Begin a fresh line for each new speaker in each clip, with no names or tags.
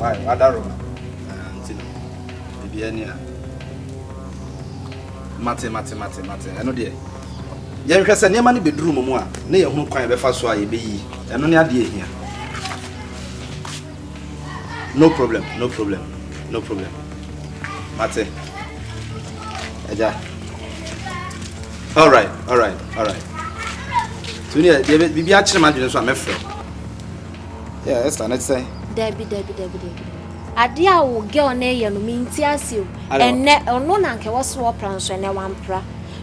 Why? Other room. Bibiania. Mate. I know there. Yeah, because I never need bedroom more. Nay, who can be fast so I be. And only idea here. No problem. Mate. Aja. All right. So yeah, bibi actually imagine so I'm afraid. Yeah, Esther, let's say.
Debbie. Adia wo girl na ye no minti asio. Enne ono na nke wo so plan so ne wampra.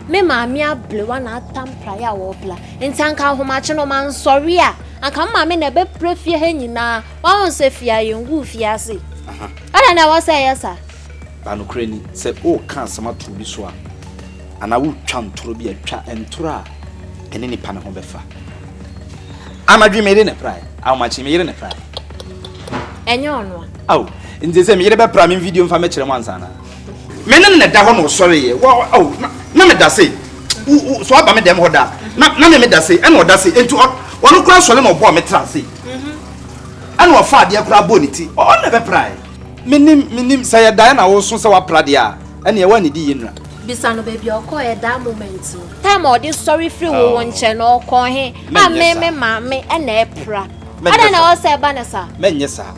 Me maami ablewa na atampra ya wo bla. Ntanka ahomache no man sorry a. Anka maami na be prefie ha nyina. Wa won se fia yengu fiase. Aha. Ada na wo say yes sir.
Ba no kreni se o kan sama to bi so a. Ana wo twa ntoro bi atwa entoro a ene nipa ne ho befa. Amadwi me ne prai. Ahomache me ne prai.
Enyo ono.
Aw, nze me yere be pra me video mfa me kire mwansa na. Me ne na da ho no sorry ye. Aw, na me da say. So aba me dem ho da. Na me da say, ene o da say. Enti ono kura sole na obo me tra say. Ene o fa de kura boniti. O na be pra. Minim say da na wo so say wa pra de a. Ene ye wa ni di yenra.
Bisa no baby okọ e da moment. Time o dey sorry free wo won che no okọ he. Ma me ene e pra. Ada na wo say ba na sa.
Menye sa.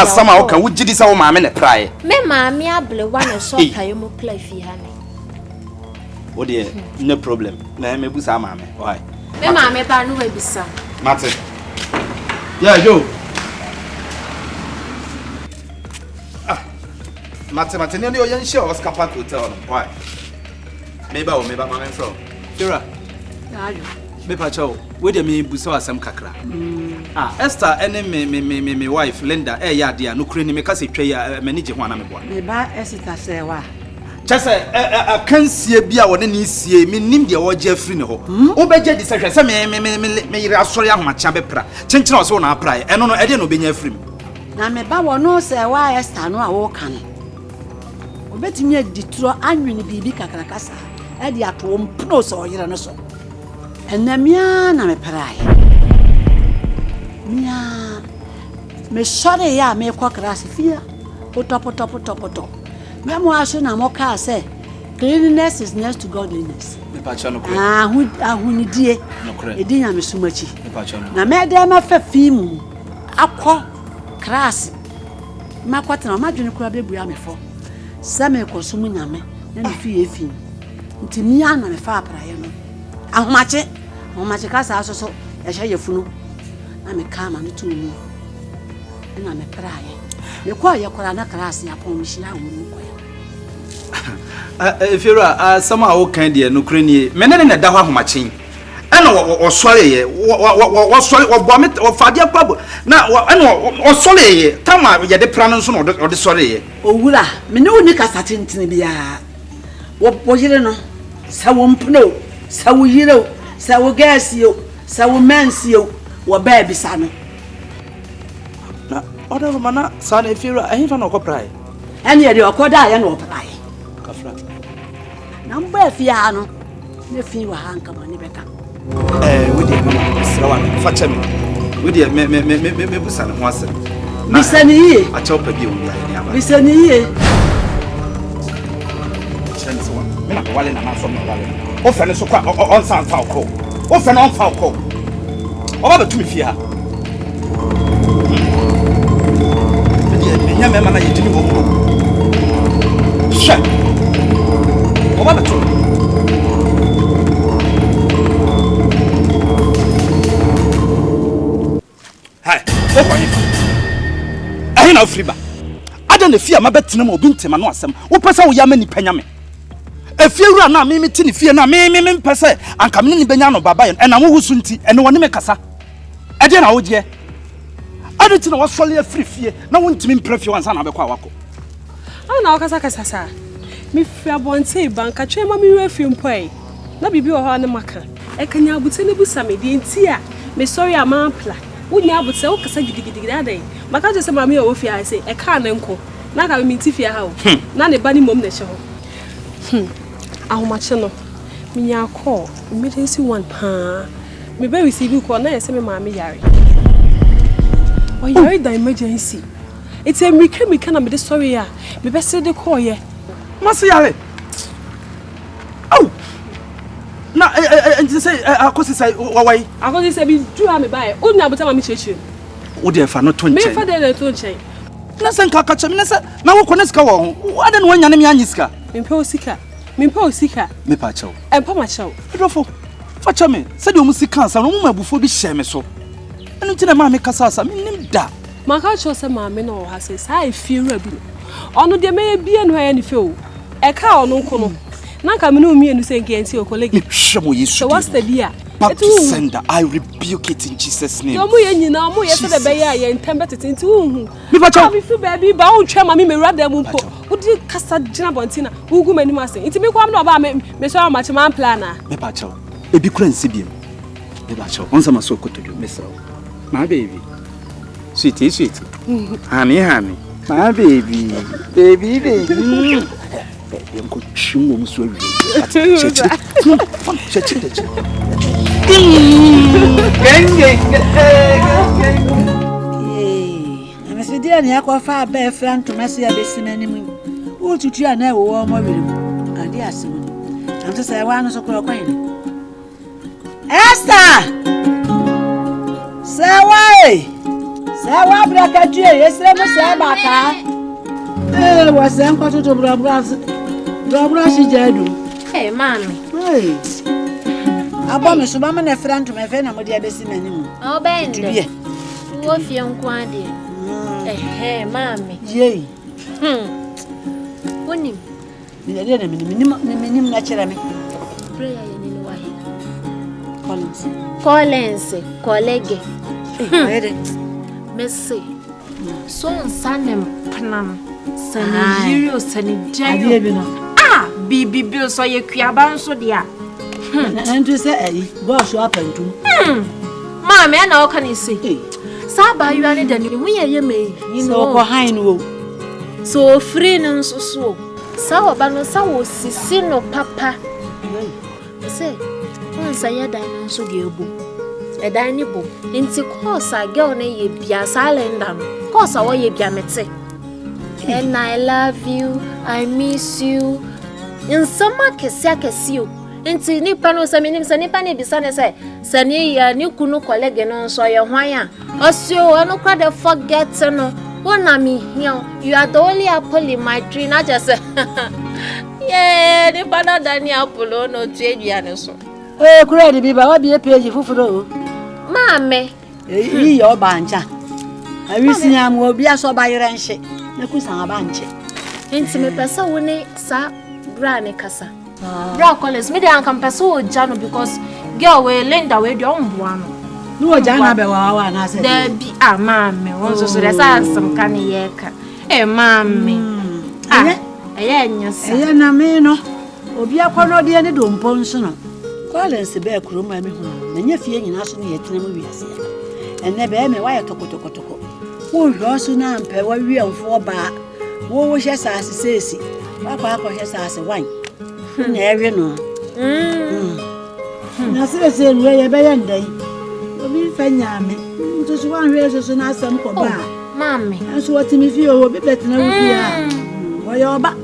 Sama o kan wugidi sa wo maame ne prae.
Me maame ablewa na so paye mo play fi ha ne.
O de no problem. Na me busa maame. Why?
Me maame ba no we bisa.
Mate. Yeah, yo. Mate ne o yan share Oscar Park Hotel no. Why? Me ba maame from. Kira.
Ayo.
Me pa chow. We de me busa asem kakra. Esther ene me wife Linda ya dia no kure ni me kase twa ya manage ho ana me boa.
Me ba Esther se wa.
Chese kansie bia wona ni sie me nim de wo je free ne ho. Wo beje di se hwe se me yire asori ahomacha be pra. Chenchena o se wona pra e no e de no benya free.
Na me ba wono se wa Esther no a wo kan. Obetimi aditro anwene bibi kakrakasa. E de ato mpno so yire no so. Enamia na me prae. Mia me sorry ya me kwa class fia. Poto. Me mo aso na mo ka say cleanliness is next to godliness.
Me pa cha no kure.
Ahunidie.
No kure.
Edi nya me sumachi.
Me pa cha no.
Na me de ma fa fimu. Akọ class. Ma kwatena ma dwene kura bebu ya me fo. Sa me konsumu nyame na me fi efi. Nti mia na me fa praye no. Ahomache ka sa aso ya hye yefunu. Na me kama no tumu na me praye me kwa ye kora na class ya pon hia wonu kwa
Efira sama o kan de no kreni me ne da ho ahomache ana wo sore ye wo sore wo bo me wo fade akwa na ana wo sore ye tama ye de pra no so no de sore ye
owura me ne woni kasa tentene bia wo yire no sa wo mpno sa wo yire sa wo gas yo sa wo mensio wo ba bisa no
na oda mana sa na Efira ahifa na okoprai
ene ye de okoda ya na oprai
kafra
na mba afia no ne fi wa hanka mo ne beka
we dey mama srawa fa chemi we dey me busa na ho asem
bisani ye
a chopa bi o ya ni aba
bisani ye
cheni so me na wale na ma so me wale o fe ne so kwa on san fa ko o fe na on fa ko o ba betumi fi ha me mana yitini wo ko sha o ba betumi hai o ko yi ahi na ofriba ada na fie ma betena ma obi ntema no asem wo pesa wo ya mani panyame efie wura na me tini fie na me mpese anka me ni benya no baba ye na wo husu nti ene woni me kasa ade na wo je ade tina wo sole afri fie na wo ntimi mprefie wansa na bekwa wako
ana wakasa sa me fia bonte banka twa ma me wafie mpoi na bibi wo ha na maka e kanya abute ne busa me di nti a me sorry amampla wonya abute wo kasa gidigidi adai maka je se ma me wo fie a se e ka na nko na ka me nti fie ha wo na ne ba ni mom na hye ho ahomache no minya call emergency one pa me be receive call na yese me ma me yare o yare da emergency It's a mika na me de sorry ya. Me be se de call ye.
Masi yare. Oh. Na say akosi say wawai.
Akosi say bi du am buy. O nya bota ma me cheche.
Wo de fa no to nche.
Me fa de to nche.
Na sen ka ka chemi na say na wo kone sika wo ho. Wo ade no wanya ne me anyi sika.
Me pa osika. Me pa osika.
Me pa chew.
E pa ma chew.
Edofo. Fa chemi. Say de o mu sika ansa no mu mabufo bi hye me so. Enu ti na ma me kasa asa me nim da.
Maka cho se ma me no ha se sai firu adu. Ono de me bia no ya ni fe o. E ka ono nko no. Na ka me no mi enu se nke enti o colleague.
Hwemo yesu.
So what's the deal?
Back to sender. I rebuke it in Jesus name.
Yo mu ye nyina mu ye se de be ya ye ntembe tete hu.
Me pa cho.
Me fi baby ba o twa ma me rada mu mpo. Wo di kasa gina bontina. Wo gu mani ma se. Nti me kwam na ba me so ma che man plan a.
Me pa cho. Ebi kura nsibiem. Me pa cho. Onsa maso kotodo me so. My baby. Sweetie. Honey. My baby. Baby. Yanko chimo muso wi. Cheche.
Na se dia ne akwa ba efran to mase ya besimani mu. Wo tutu ana e wo mo wirim. Ade asem. Am se say wa no so kro kwan. Esther! Sawa brakatu yesre mo se baka. Wa se nko to brabra si jadu.
Hey, mommy.
Hey. Aba me so ba me na friend to me fe na mo dia besimani mu.
Oh, bende. Wo fi nkwade. Mommy.
Yey.
Wonim.
Mi de na minim na kire me.
Prayer ye ni wa he.
Collins,
colleague.
Hey,
Messi. So sanem panam. Sani yiri o sani jayo.
ade bi no.
Bibi bi so ye kuaba nso dia.
Na ntu se ayi, boss wa pantum.
Mama e na o kan ise. Sa ba yu ani da ni hu ye me yi
So ko han wo.
So free no nso so. Sa oba no sa wo sisi no papa. Say, once I had no so gebu. A dining book. Into course I go na ye bia silent. Course I ye bia mete. And I love you, I miss you. In summer kesi you. Into nipa no saminim sa nipa ne bisa ne say, sani ya ni kunu colleague no so ye hwan a. Osio anu kwa the forget no. Wona me here. You are the only apple in my tree. Not just yeah, the banana Daniel Apollo no trade so.
Kura de bi ba wa bi page fufuro.
Mame.
Yi yo bancha. Awisi am obi aso ba yere nhye. Na kusan abanche.
Enti me pesa wo ne sa bra ne kasa. Bra college me dey am pesa wo jano because girl we Linda we dey on boa no.
No wo jana be wa na se.
There be mame won so there sa some kan ye ka. Mame. Eye nyasa.
Eye na me no. Obi akono de ne dompo nso no. Collins be kuro ma me hu. Na nya fie nyina so ne yetena mu wiase. Enne be me wa ye tokotokotoko. Wo hwo so na ampe wa wiemfo ba. Wo hye saase sesi. Wa kwa hye saase wan. Na ewe no. Na se nwe ye be ye ndai. Obi fa nyame. Nso so wan hwe so na asam ko ba.
Mame.
Nso watimi fie o bi betena wu fie. Wo ye oba.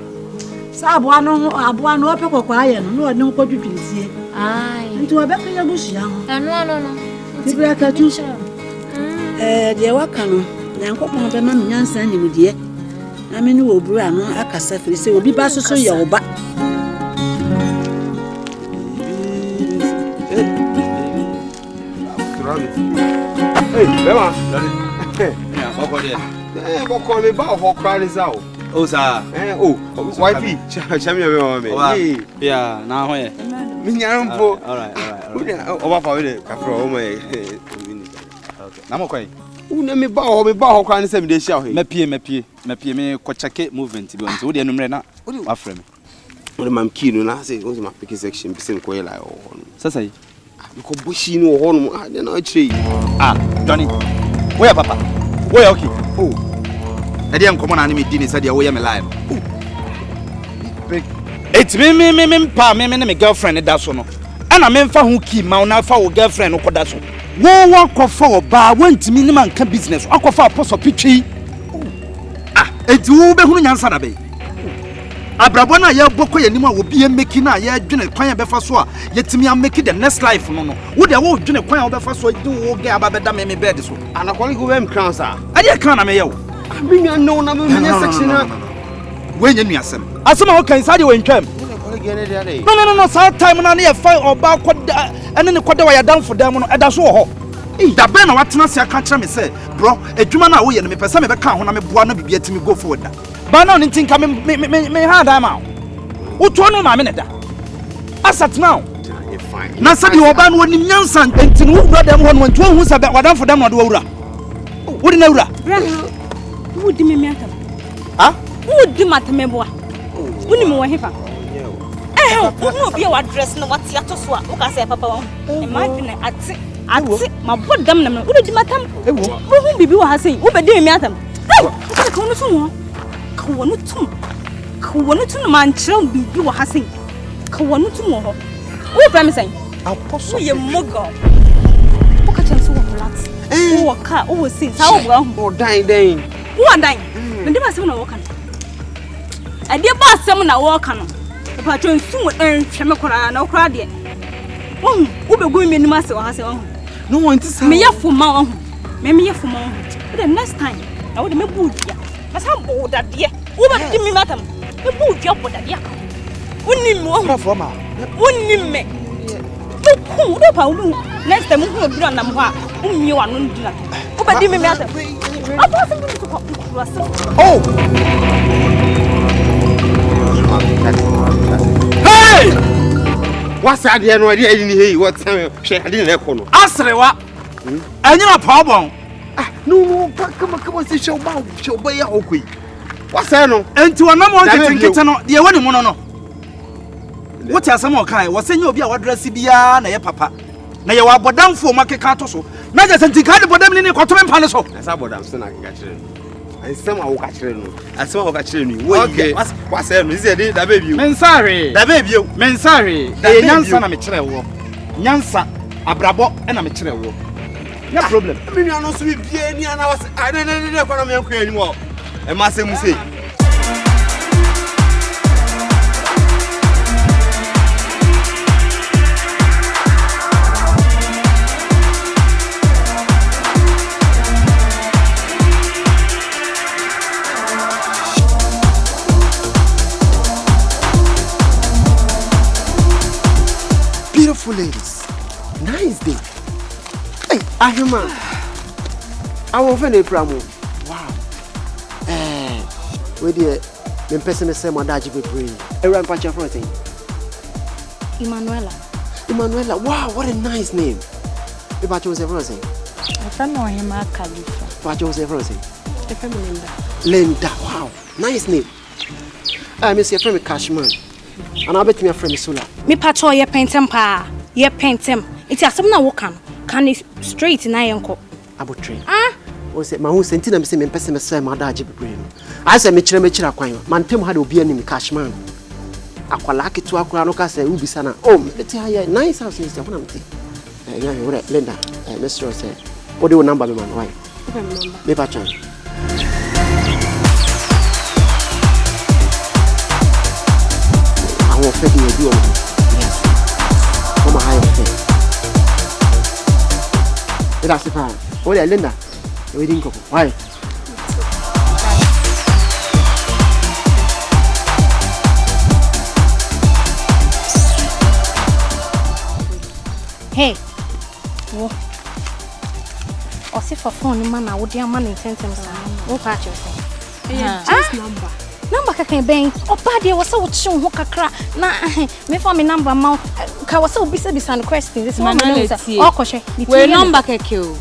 Sa aboa no opekokwa aye no na odin kwadwudwinsie.
Ai.
Nti obeka ya busia ho.
No.
Tibra katu. De waka no, na nkopon be ma nyansa nim de. Na me ni wo bura no akasa firi se obi ba soso ye oba.
Hey, Bema.
Yeah, boko there.
Boko me ba ho kra ni za o.
Oh sir.
Wifey, chami me mama me.
Yeah, na ho ye.
Me nyarampo.
All right.
Oba fa we de kafro o my.
Okay. Na mo kwai.
Una me ba ho kra ni se me de hia ho.
Mapie me ko check movement bi onto wo de numre na wa frɛ me.
Wo mam key no na say wo ma pick section bi se ko ye like o.
Sasa
ko boshi no ho no de na chire.
Johnny. Where papa? Where okay? I didn't come on and me said you are alive. It's me pa me girlfriend that's so no. And I mean for who keep my now for girlfriend no that's so. Wo for ba went me man can business. I for post of pitchy. enti wo be hunu nyansa da be abrabo na ye bokọ ye nimu a obi e meki na ye dwene kwan be fa so a yetimi a make the next life no wo de wo dwene kwan a wo be fa so di wo ge ababeda me bed so
Anakoli go em crown sir.
ade kan na me ye wo
Minya no na me section na.
we nya nuasem asem a wo kan sa de wentwam no sa time na ye fa oba koda ene ne koda wa ya dan for dem no eda so ho da be na watena se aka kire me se bro adwuma na wo ye no me pese me be ka ho na me boa na bibia timi go forward da ba na on tinka me ha da ma wo to no ma me ne da asat now na sabi wo ba no ni nyansa ntin wo bro dem ho no ntu hu se be wadan for dem no de wura wo de na wura
wo di me miatam
ha
wo di matame boa wo ni me wo hefa no be your address no what ya to so a wo ka say papa wo imagine ate ma bodam na wo di matam wo hu bibi wo ha sei wo be di me atam ko no so wo ko no tum man chira bibi wo ha sei ko no tum wo wo pra me say apostle ye mogo wo ka chen so wo flat wo ka wo sei sa wo bra hu
Dan
wo dan me di ba se na wo kan ade ba asem na wo kan no pa chon su wo hwe me kora na kora de wo be go mi ni ma se wo ha se wo
no want to say
me ya fuma wo me ya fuma wo the next time na wo de me bu dia ma sa bo da de wo ba di mi matam me bu dia bo da de aka wo ni mi wo
for ma
wo ni me wo do pa wo next time wo bi na mo ha wo mi wa no ndi na wo ba di mi matam apa se bi ko oh
hey
what's that there no dey ni hey what time she ade na ko no
asrewa anyina pawbon
no come see show ba ya okui what's that no
enti wona mo nkete no de woni mu no wote asem o kai wo senya obi a wadresi bia na ye papa na ye wa bodamfo makeka to so na je senti ka de bodam ni ko to me mpa ne so
asa bodam se na ka kire no asem a wo ka kire no asem a wo ka kire no wo ye what's that no is there da baby
mensare
da baby
mensare e nyansa na me kire wo nyansa abrabo e na me kire wo no problem
me nua no so bibie ni ana was ne kwa na me nkwa ani mo e ma se mu sei beautiful ladies. Nice day. Hey, Ahima. I will find a promo. Wow. Where the person is saying, my dad, you bring a rampage of everything. Emanuela. Wow, what a nice name. If I chose everything.
I don't know him, Khalifa.
If I chose everything.
Linda.
Wow, nice name. I miss your friend Cashman. And I'll bet me a friend Sula.
Me patrol ye paintem pa. Ye paintem. It's a some na wokan. Can it straight na yanko.
About train. O say my who sentina me say me person me say my dad be brain. I say me chira kwan. Man tem had obi ani me Cashman. Akwala ketu akura no ka say u bisa na. Oh, let's hear nice house is one am say. Linda, Mr. say. What do you number me man? Why?
Okay, number.
Me patron. I will fed you. Yes. Come on, high fed. That's the plan. Oh, yeah, Linda. We didn't go. Why?
Hey. Wo. O se for phone man, I would your money send him some. Wo patch yourself.
Just number.
Number ka ben opa de wo se wo chi ho kakra na me for me number ma ka wo se obisa no questions this man no say o ko hwe
we number keke o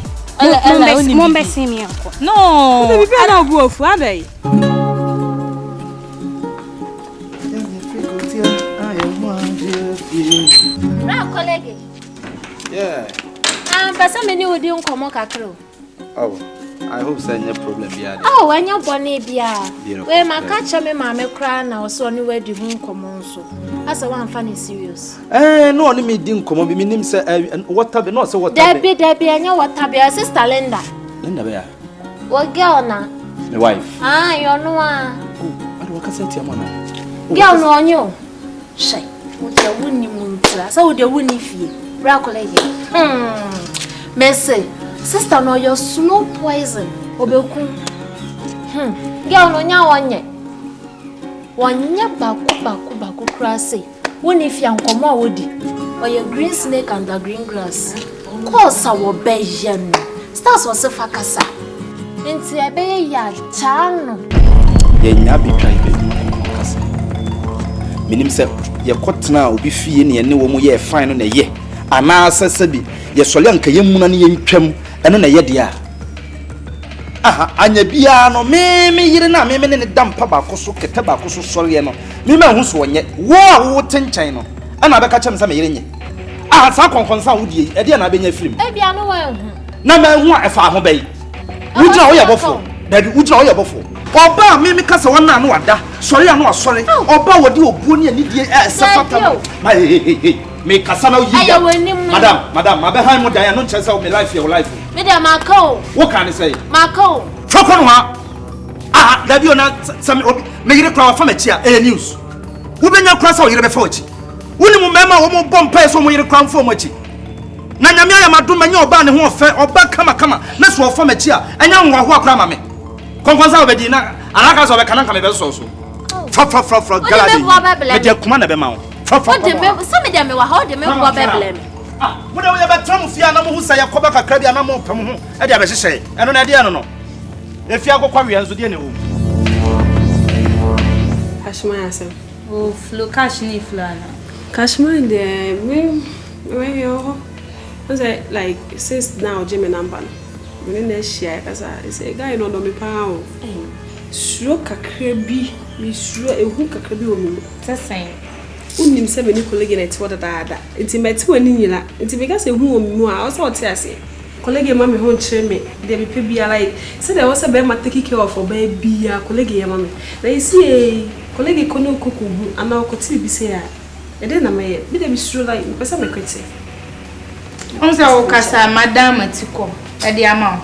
mo be see me anko
no
Baby be na go ofu abey
Ra colleague.
yeah
Pesa me ni odi nkomo kakro.
oh I hope say no problem bia
Oh, anya bone bia.
Beautiful.
We maka che me ma me kra na o so ni wadi hu nkomo nso. Asa wan fa ni serious.
no oni me di nkomo bi minim say water be no say water
Debi anya water bia sister Linda.
Linda be ya
Wo girl na
My wife.
Ah, you know what?
I don't want to say to your mother.
Girl, no, on you. Shy. Would the winning moon class? So would the winning fee? Broccoli. Messy. Sister, no, you're slow poison. Obeku. Girl, no, now on ye. One ya baku crassy. When if young come out woody, or your green snake under green grass. Cause our Belgian. Stars was a facasa. Into a bay ya chano.
Ye nabi tribe. Minim se ye kotna obi fie ne ne wo mu ye fine no na ye. Ana asasabi ye sole anka ye muna ne ye ntwam eno na ye de a. Aha anya bia no me yire na me ne dampa ba koso kete ba koso sole no. Me ma hu so onye wo a wo tenchan no. Ana be ka chem sa me yire nye. Ah sa konkonsa wo die e de na be nya film.
E bia no wa hu.
Na ma hu a fa ho bai. Wujina wo ye bofo. Daddy wujina wo ye bofo. Oba me kasa wona na wada. Sorry anu asori. Oba wodi obuo ne anidie sefata. Me kasa na yi. Madam, abe han mo dan no chese o me life your life.
Me dey Marco.
What can I say?
Marco.
Foko no ha. Ah, dabi ona some me yire kwa fa machi a news. Wo benya kwa sa o yire be fa ochi. Woni mo mema wo mo bompa so mo yire kwa mfo mo achi. Na nyame ya madom anya oba ne ho ofe oba kama na so ofa machi a anya nwa ho akra ma me. Konkonsa obedi na alaka so be kana me be so. Fra galadi. Me de kuma na be ma wo.
What the me some of them were how the me go Bible.
Ah, wo de wo ya betram fia na mo hu sa ya koba kakra bia na mo pam ho. E dia be hyehyɛ. Eno na dia no. Efi akokwa wi anzo dia ne wo.
Kashma yasem.
Oh, flow cash ni flana.
Kashma de me yo. Was it like since now Jimmy number. When na share kasa say guy no do me pa o. Suro kakra bi, mi suro ehu kakra bi o mi.
Sesen.
Unim se me ni colleague na ti wada da. Nti meti wani nyina. Nti me ka se hu o mi mu a, o se o te ase. Colleague ma me ho nkyere me. Dey me pe bia like say there was a be ma take care of oba bia colleague ya ma me. Na you see colleague ko no kuku hu ana ko ti bi se a. E dey na me bi dey bi suro like me pesa me kwete.
Onza o kasa madam atiko. E dey ama.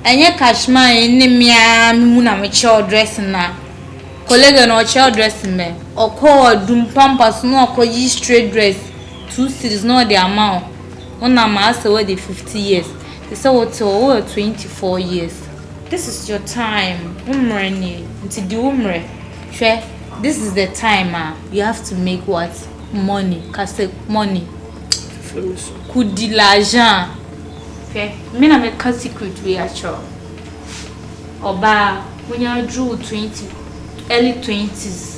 Enye Kashma ni mia mu na me che dress na. Colleague no che dress me. Oko dum pampas no oko yi straight dress 2 cities no the amount ona ma say we the 50 years they say what 24 years. This is your time umre ni nti di umre hwe this is the time you have to make what money kase money kudi l'argent hwe me na me ka secret we actual oba when you drew 20 early 20s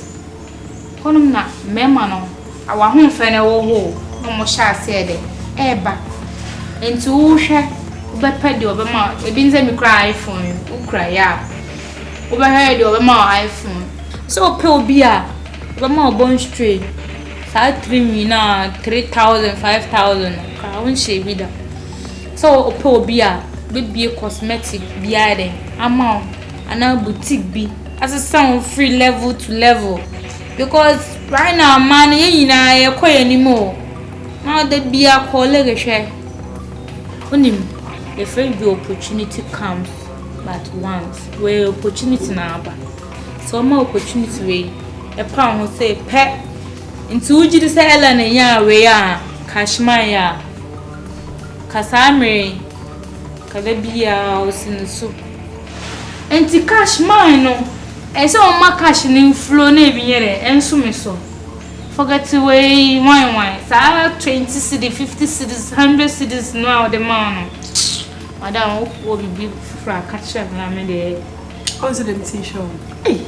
konum na mema no awa ho fe ne wo ho no mo sha ase de eba enti wo hwe oba pedi oba ma ebi nze mi kra iPhone ukra ya oba he de oba ma iPhone so pe obi a oba ma obon straight sa 3 mina 3000 5000 ka won she bi da so pe obi a be cosmetic bi ade ama ana boutique bi as a sound free level to level. Because right now, man, you know, you're anymore. Now the beer colleague share. Only if the opportunity comes but once, where opportunity now, so more opportunity way. A pound will say pet into Uji say Ellen and ya we are Kashmaya Kasamre Kalabia was in the soup. And the Kashmano. And so my cash in flow never yet, and so me so. Forget to weigh wine. So 20 cities, 50 cities, 100 cities now the man. Madam will be for a catch up. I'm there.
How's the show? Hey,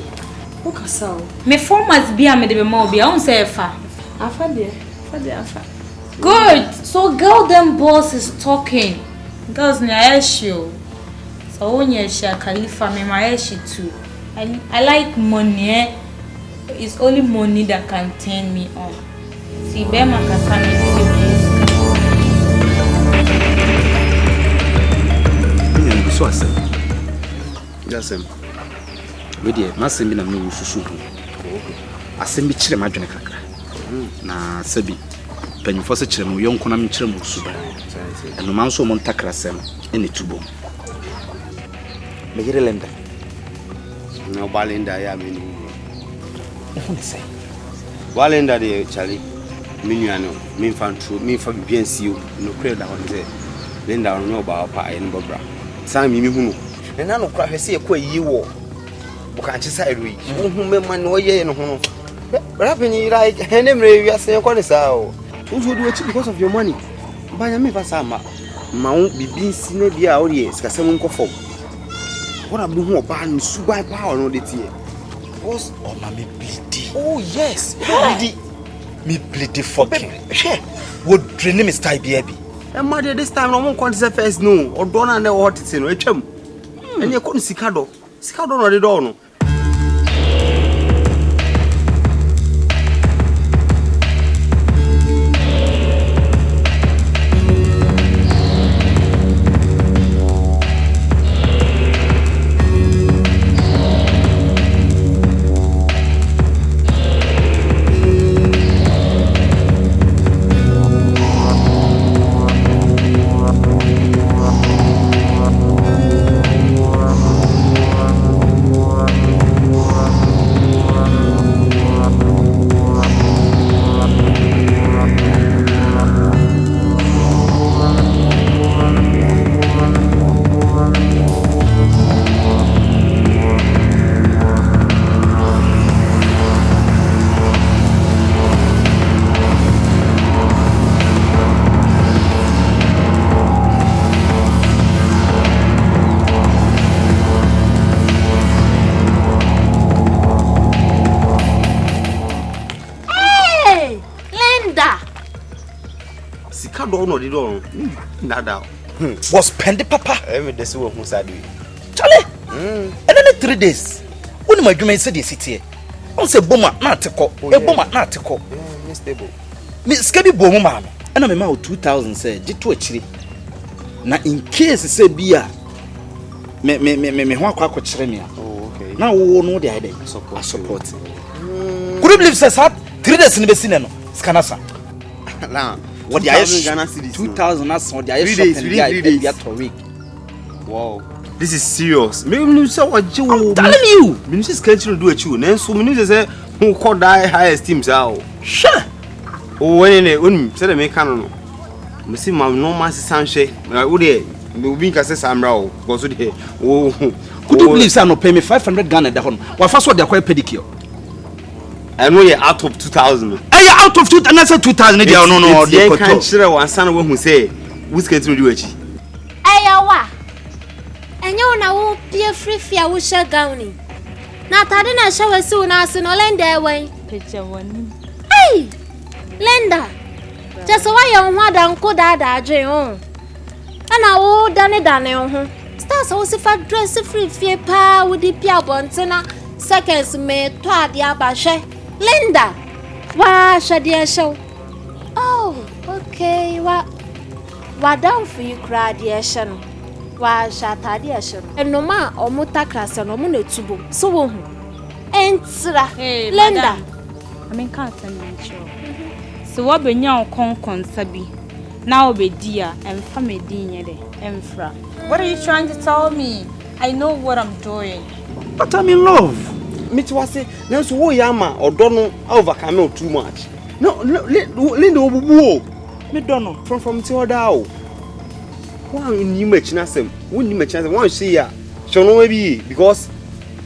what so?
Me form must be a medieval mobile. I won't say far.
Afa there.
Good. So girl, them boss is talking. Girls near issue. So when you share Khalifa, me my issue too. I like money. It's only money that can turn me on. See, Bema Kasana
is so I said. Yes, with you, must be a new susu. I send me chile madrone kakra. Na Sebi, penny for such a young conam chilmu suba. And no man so montakrasem in the tubo. Megirelenda.
No Balinda, I mean.
Who say?
Balinda, dear Charlie. Minuano, mean fan true, me for BNCU, no credit down there. Linda, I know about pie and Bobra. Sam, you know. And I don't cry, say a quay you walk. Can't you say, we whom man no ye and home. Rapping like Henry, we are saying, what is out? Who would do it because of your money? Buy me for summer. Mount be being seen a dear audience, because someone cough. What I'm doing about super power on the tea. Was oh, mammy bleedy. Oh, yes, bleedy. Me bleedy fucking. Would drain him is type baby. And mother, this time I won't consider first no, or don't know what it's in a chum. And you couldn't see Cado. Scado or the door. Nada.
Was Pendy Papa?
Every day, so who's I do?
Charlie! And then 3 days. When my woman said this city, I say Boma, not to call, a Boma, not to call. Miss Scabby Boma, and I'm about 2000 said, did to actually. Now, in case it said beer, me, one quack with Tremia.
Oh, okay.
Now, we know the idea. I support. Could you believe says that 3 days in the Sinano, Scanasa?
Now.
What the 2,000 as on the 3 days per week.
Wow, this is serious. Maybe so what you
I'm telling you.
Ministers can't do a chew. Then so many say who call die high esteem out.
Sure.
Oh, when said I make canon. Me see my normal sanche. I would be being cast some row. Because today, oh,
could you believe some pay me 500 Ghana at the home? Well, first what they're quite pedicure.
I know you're out of 2,000.
Are you out of 2,000? And I said 2,000. No.
They can't share one son who say, who's going to do it?
Ayawa. And you now be a free fear with share gowning. Not I didn't show us soon as in Olenda way.
Picture one.
Hey, Linda. Just why you want Uncle Dada Jay on. And I will done it. Stars also fat dress free fear pa with the Pia Bontana. Seconds me twa dia bashe. Linda, wa shadia show. Oh, okay. Wa down for you cry dear shan. Wa shata dear shan. And no ma or muta class and omune tubo. So ensra.
Hey,
Linda.
I mean can't send sure. So what be now con sabi. Now be dear and family dinner and fra. What are you trying to tell me? I know what I'm doing.
But I'm in love.
Me too say, now so who yama or don't know overcome too much. No, Linda will me don't know from Theodao. One in you match Nassam, wouldn't you match as one see ya? Shall no maybe because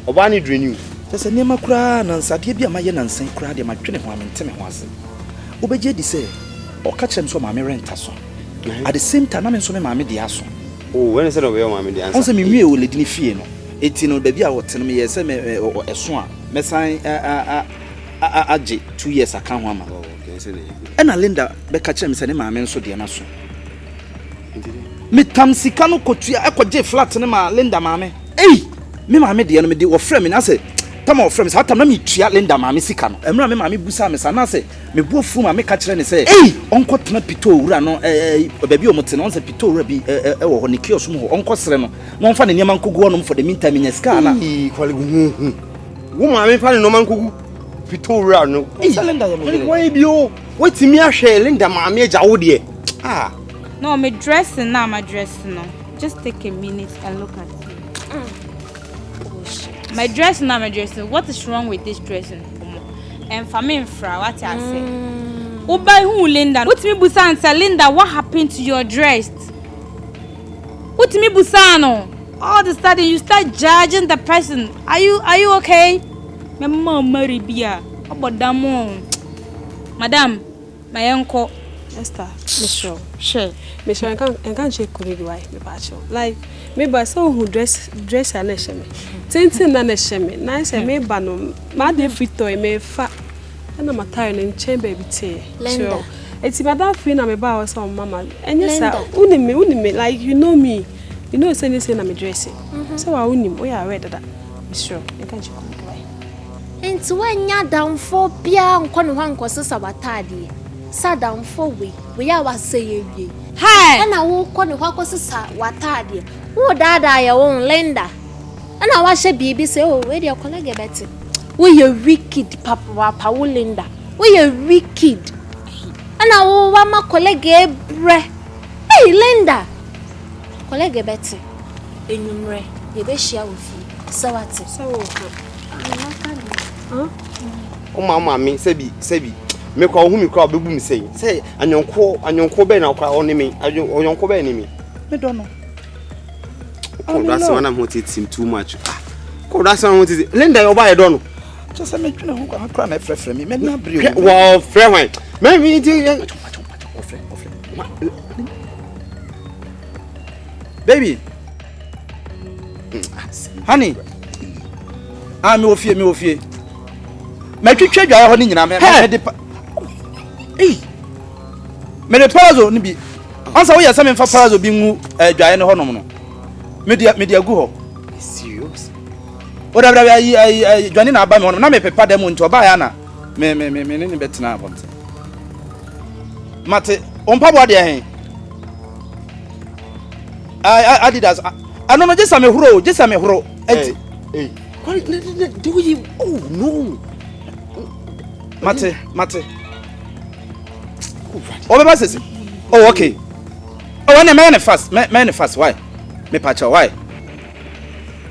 Obani dream you.
There's a name of cran and Sadia Mayan and Saint Crad in my 21 and 10 was. Obeje say, or catch him so my rentason. At the same time, I'm so my mediason.
Oh, when is it over my media?
Also, me will let me fear no. 18 baby, I will tell me, yes, a swan. Messine a 2 years I can't want. And I Linda Becca Chem said, my men so dear Nasso. Me Tamsicano Cotia, I could J flat in my Linda Mammy. Eh, me, my media, me or friend, I say, come on, friends, how to me tria Linda Mammy Sicano. And Mammy Mammy Busamis, and I say, me both from my make catch and say, eh, Uncle Pito, Rano, baby, or Motinons, Pito, Rabbi, or Nikios, Uncle Sereno. No fun in Yaman could go on for the meantime in a scala.
Woman, I find no man could Pito Rano. Why be you? What's me a share Linda Mammy Jaudi? Ah,
no, me dressing now, my dressing now. Just take a minute and look at it. My dress now, my dressing. What is wrong with this dressing? And for me, what I say. Oh, by who, Linda? What me busan say, Linda? What happened to your dress? What me busano? All of a sudden, you start judging the person. Are you okay? My mom married Bia. About that mom, Madam, my uncle.
Esther, Michelle, I can't check why me bacho. Like me ba so who dress and shame. Tintin na shame. Nice me ba no. Ma de fito me fa. Na ma tire in chamber bi te.
Linda.
It's madam free na me ba was on mama. And yes sir, uni me like you know me. You know say na me dressing. So I uni we are ready that. Michelle, I can't check why.
Enti wanya downfall bia nkɔ ne ho ankɔsesa watade. Sa downfall we ya wase ye.
Hi.
Na wo kɔ ne ho akɔsesa watade. Wo dada ya wo Linda. Na wa hye bibi say oh we dey colleague beti. We you wicked papa wo Linda. We you wicked. Na wo wa ma colleague bre. Hey Linda. Colleague beti. Enyumre ye be hia wo fi. Sawate.
So
Mama me sebi me kwa hu me kwa bebu me say anyonko be na kwa oni me anyonko be ni me
don't know.
Oh that's one I'm hot him too much. Oh that's one hot it Linda you buy don't know
Just say me twena hu kwa na frefre me na bri o
wow friend why me
baby honey me ofie me twetwa dwa ho ni nyina me de me de parazo ni bi ansa wo yesa me fa parazo bi ngu dwae ne ho nom no me de agu ho
serious
o da bra ai dwane na aba me ho na me pepa dem nti oba ya na me ni betina abonte mate ompa bo de hen Adidas ano no jesa me huro enti
do you oh no
Mate. Oh, Baba says, oh, okay. Oh, when a man fast, why? Me pacho, why?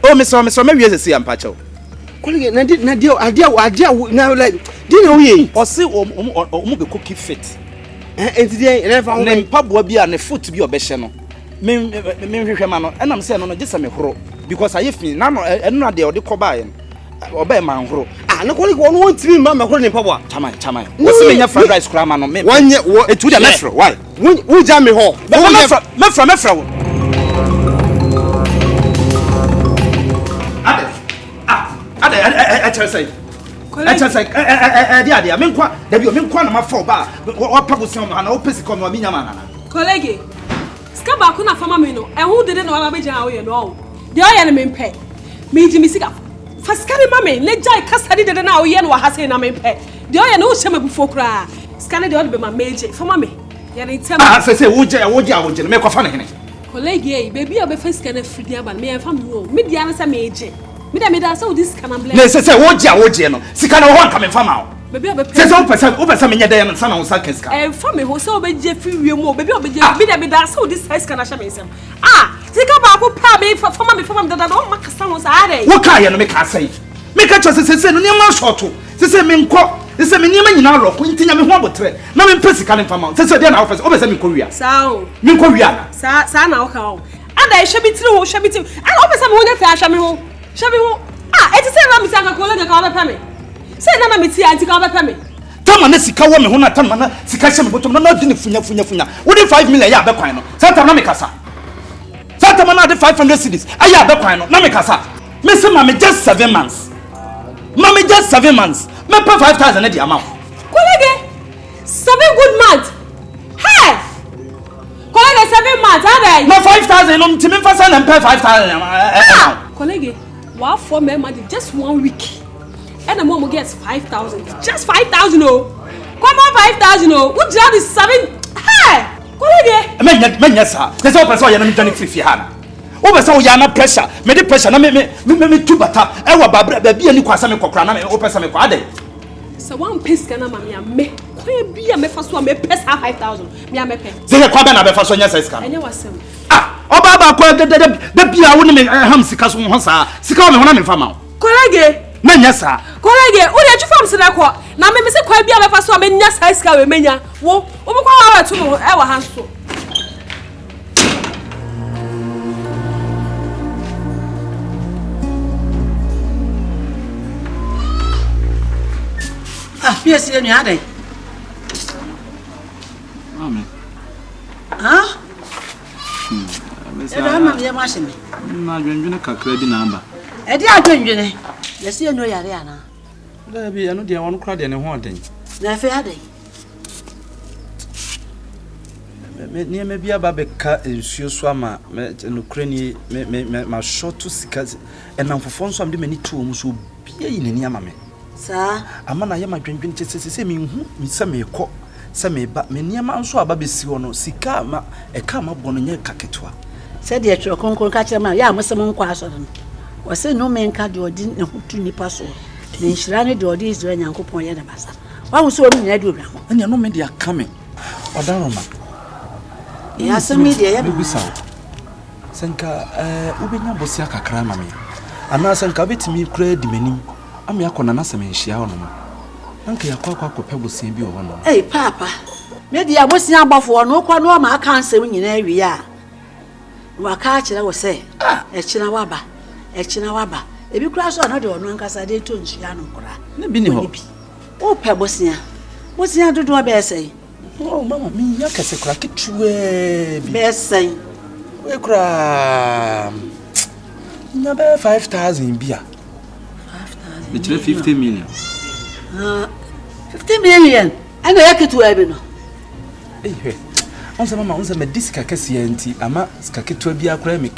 Oh, Mr. Maybe you see I'm pacho.
Calling it, Nadia, now like, didn't we?
Or see, be cookie fit.
And today, and I found
name pub will be on the foot to be a beshano. Me, and I'm saying, no, just a me huro. Because I feel none, and not the cobayan. Obey man huro.
No calling one won't be mamma calling power.
Chama. What's the meaning fried rice cram on me?
1 year, what to the metro? Why? Who jam me home?
Metro. I tell say. Dia, me kwa, da bi me kwa na ma for ba. Wa pago se ma na o pesi ko no mi nyama na.
Colleague. Ska ba ko na fama me no. E hu de no wa ba gyan wo ye no. De o ye na me mpe. Me ji mi sika. Faskari mame, le jai kasadi de na o ye no wa hase na me mpe. De o ye na o hye mabufu kra. Skane de o be ma meje. Fama me. Ye ne ntem.
Say wo je me kwa fa na hene.
Colleague, baby o be faskane fridi aba me enfam wo. Me dia na say meje. Me da say o dis kana blame.
Ne say wo je no. Sika na ho anka me fama o.
Baby o be
say o pesa me nyeda ya na wo saka sika.
Fam me ho say o be je fi wie mu. Baby o be je me da say o dis sika na hye me nsem. Sika ba ko pa me fama me da o makasa ho sa are.
Wo ka ye no me ka say. Me ka cho say no niam shorto. Say me nko. Say me niam nyina ro ko ntinya me ho abotre. Na me pesi ka ne fama. Say dey na office. O be say me nko wia.
Sao.
Me nko wia na.
Sa na o ka o. Ada e hwebitiri ho. Ana o be say me ho nya fa hwe me ho. Hwe me ho. Eti say na me say ka colleague ka o be pa me. Say na me ti anti ka o be pa me.
Tama na sika wo me ho na tama na sika hye me botom na di ne funya. Wo di 5 million ya be kwan no. Santa na me kasa. Santa na de 500 cedis. Aya be kwan no na me kasa. Me say ma me just 7 months. Mommy just 7 months. Me pay 5,000 na di amount.
Colleague, 7 good months. Hey! Colleague, 7 months. How
no 5,000 no ntimi fasa na pay 5,000.
Colleague, what for me money just 1 week. And the mom gets 5,000. Just 5,000 oh. Come on 5,000 oh. What job is 7? Hey! Colleague.
Menya sa. There's no person you na me dani free hana. O be say o ya na pressure. Me the pressure na me tubata. E wa babra ba bia ni kwasa me kokra na me o pesa me kwa ade.
So one piece kana ma me. Kwa bia me fa so me pesa 5,000. Me pay.
Say kwa be na be fa so nya say scan.
Enya wasem.
Oba ba kwa de bia wo ni me ham sika so ho sa. Sika o me ho na me fa ma.
Kolege.
Menya sa.
Kolege, o de twofam se na ko. Na me se kwa bia befa so menya sa sika we menya. Wo, wo kwa wa tu no e wa hanso.
Ah, yes, you are there.
Amen.
Ah? I'm your machine.
Na dwendwene kakra bi na amba.
E dia dwendwene. Yes, you know yare ana.
Da bi eno de won kra de ne ho den.
Na fe ade.
Me me bia ba be ka ensuo so ama no kra ni me short sika enam fofo nso am de mani tu mu so bia yi nani ama me.
Sa
ama na ye ma dwendwene se me hu mi se me kɔ se me ba me niama nso aba besi ho no sika ma e ka ma bɔ no nye kaketwa
se de tro konkon ka kire ma ya amsem nkwa aso no wo se no men ka de odi ne hutu nipa so ne nhira ne de odi Israel Nyankopɔn ye ne basa wa wo so omi nya de obra ho
ene no me de aka me odaroma
ya se mi de ye
bi sa senka ubenya bosia kakra ma me ana senka betimi kra di manim ami akona na sema nhia ho no nanka yakwa kope bosia bi wo no
papa me de abosia abafo no kwa no ma aka ansem nyina awi a wa ka kire wo se e kina waba ebi kura so no de ono ankasa de to nhia no kura
ne bi ni ho
o pe bosia dodo be sei
oh mama mi ya kase kura kitwe bi
be sei
we kura na be 5000 bia 5000 50 million
50 million ana yaketu abi no
onse mama onse me diska kase anti ama ska ketu bia kura me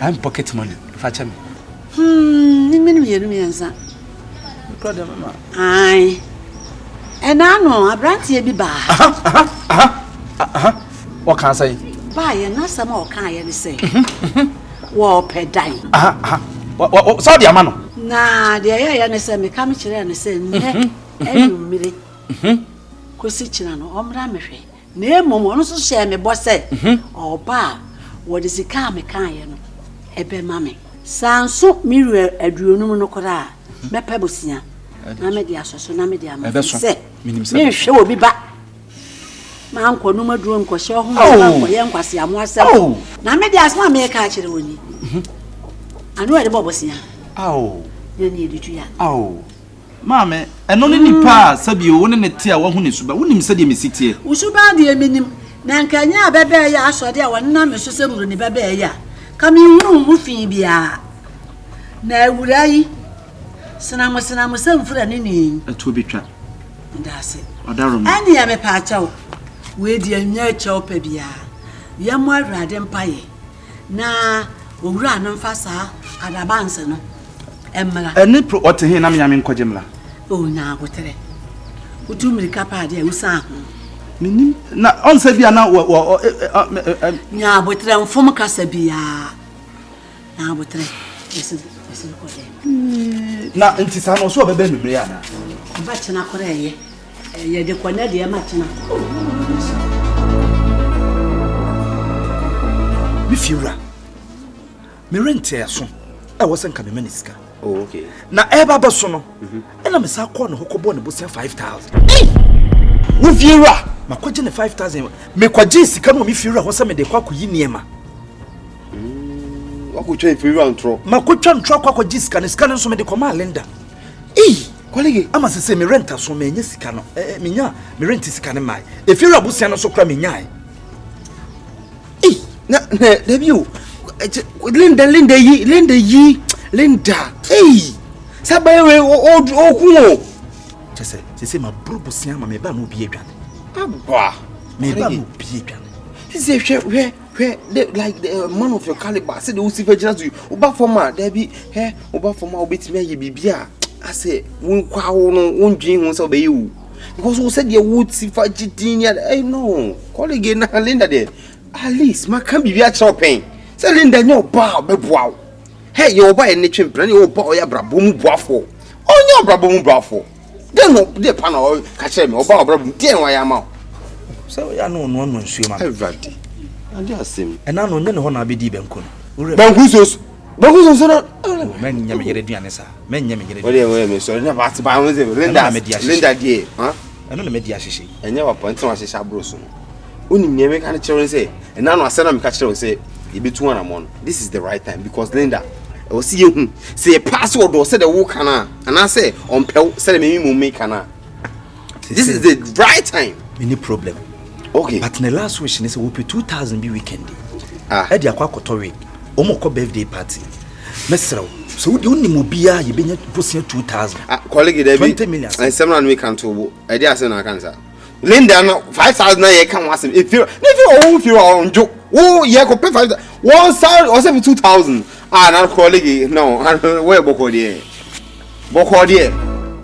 I'm pocket money facha me
ni menu yensa
kura de mama
ai enano abrantie bi ba
what can I say
ba ye na sama o kan ye ni say wo pedai
so dia ma no
na de ye ne say me kam kire ne say ne enumire kosi kira no omra mehwe na emom ono so hye me bo say oba wo de sika me kan ye no ebe mame sanso miru aduonum no kora me pebosia na me dia soso na me dia ma se me hwe obi ba ma anko no maduro nko hye ho ma anko ye nkwase amo asem na me dia asma me ka kire woni anu e de bobosia ye ni editu ya
mame eno ne nipa sabi wo ne te a wo hu ne suba wonim sade me sitie
usuba de eminim na nkanya bebe ya asode a wonna me so semuro ne bebe ya kami hunu mu fi bia na awurai sinamu samfura ne ni
eto betwa
ndase
odarom
ani ya me pa chawo we di anya chawo pa bia ya mo awrade mpaye na owura no mfasa adabanse no emra
eni pro otehe na me nyame nkojemla
o na agotere utumrika pa de usa ho
minim na onse bia na
nya abotre mfom kasa bia na abotre ese ko de
na nti sa no so obebe numre ya na
ba chena kore ye de kwana de ma chena
mi fiura me rent ya so e wo senka me maniska
okay
na e baba so no e na me sa ko no hokobo ne bo 5000 wo fiura makoje ne 5000 me kwaje sika no mi fiura ho se me de kwa koyi niema
wakutwa fiura ntro
makotwa ntro kwa kwaje sika ne so me de koma Linda kolege ama se me rent so me nya sika no menya me rent sika ne mai e fiura bo no so kra me nya
na debio Linda sabaye okuo
chese ma brobo sia ma me ba no bi adwane
abwa
me ba no bi adwane
say hwe like the man of your caliber say the usifa just you oba forma there be oba forma obetimi aye bibia ase won kwa wo no won dwin ho say obaye wu because we said the wood sifa jidin ya no colleague na Linda there at least ma kan bibia chopen say Linda nyo ba beboa hey your boy any twempran your boy ya brabo mu boafo onyo brabo mu boafo den no de pa na ka kire me oba brabo den wa ya ma
so ya no nsuo ma
everybody and they are same
and now no ne ho na be di benko no
bankuso na
men nyame yere duane sa men nyame yere
we me so na ba ba won say Linda die
eno na media hyehyɛ
enye wa point na hyehyɛ abro so onim nyame ka na kyerɛ say ena no asɛ na me ka kyerɛ say e betu wana mo this is the right time because Linda o si yehu say password o say the wo kana ana say on pew say me mu me kana this is the right time
any problem
okay
but the last wish is we pay 2000 be weekend e dia kwa kotowe o mo ko birthday party mesraw so we onni mo bia ye benya posia 2000
colleague there be
20 million
and seven we can to e dia say na kan sa Linda no 5000 na ye kan wasem if you on joke oh ye ko pay 5000 one side or 2000 na colleague no where boko there